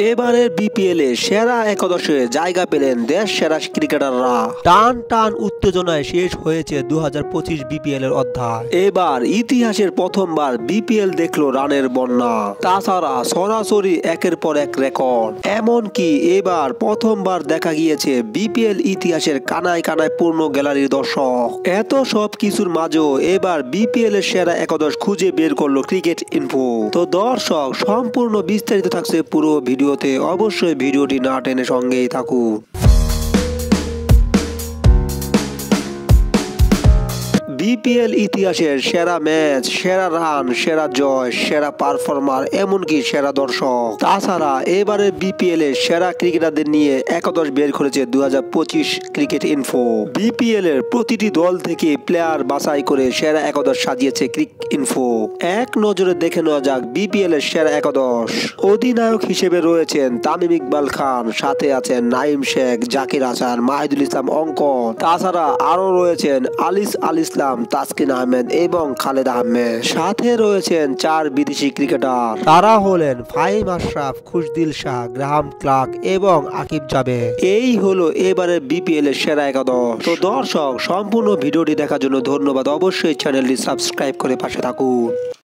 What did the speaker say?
এবারের বিপিএল এ সেরা একাদশে জায়গা পেলেন দেশ সেরা ক্রিকেটাররা। টান টান উত্তেজনায় শেষ হয়েছে 2025 বিপিএল এর অধ্যায়। এবার ইতিহাসের প্রথমবার বিপিএল দেখলো রানের বন্যা। তাছাড়া সরাসরি একের পর এক রেকর্ড। এমনকি এবার প্রথমবার দেখা গিয়েছে বিপিএল ইতিহাসের কানায় কানায় পূর্ণ গ্যালারির দর্শক। এত সব কিছুর মাঝেও এবার বিপিএল এর সেরা একাদশ খুঁজে বের করলো ক্রিকেট ইনফো। তো দর্শক, সম্পূর্ণ বিস্তারিত থাকছে পুরো ভিডিওতে, অবশ্যই ভিডিওটি না টেনে সঙ্গেই থাকুন। বিপিএল ইতিহাসের সেরা ম্যাচ, সেরা রান, সেরা জয়, সেরা পারফর্মার, এমনকি সেরা দর্শক। তাছাড়া এবারে বিপিএল এর সেরা ক্রিকেটারদের নিয়ে একাদশ বের করেছে 2025 ক্রিকেট ইনফো। বিপিএল এর প্রতিটি দল থেকে প্লেয়ার বাছাই করে সেরা একাদশ সাজিয়েছে ক্রিকেট ইনফো। এক নজরে দেখে নেওয়া যাক বিপিএল এর সেরা একাদশ। অধিনায়ক হিসেবে রয়েছেন তামিম ইকবাল খান, সাথে আছেন নাঈম শেখ, জাকির হাসান, মাহিদুল ইসলাম অঙ্কন। তাছাড়া আরো রয়েছেন আলিস আল ইসলাম, তাসকিন আহমেদ এবং খালেদ আহমেদ। সাথে রয়েছেন 4 বিদেশি ক্রিকেটার। তারা হলেন ফাহিম আশরাফ, খুশদিল শাহ, গ্রাহাম ক্লার্ক এবং আকিব জাবেদ। এই হলো এবারে বিপিএল এর সেরা একাদশ। তো দর্শক, সম্পূর্ণ ভিডিওটি দেখার জন্য ধন্যবাদ। অবশ্যই চ্যানেলটি সাবস্ক্রাইব করে পাশে থাকুন।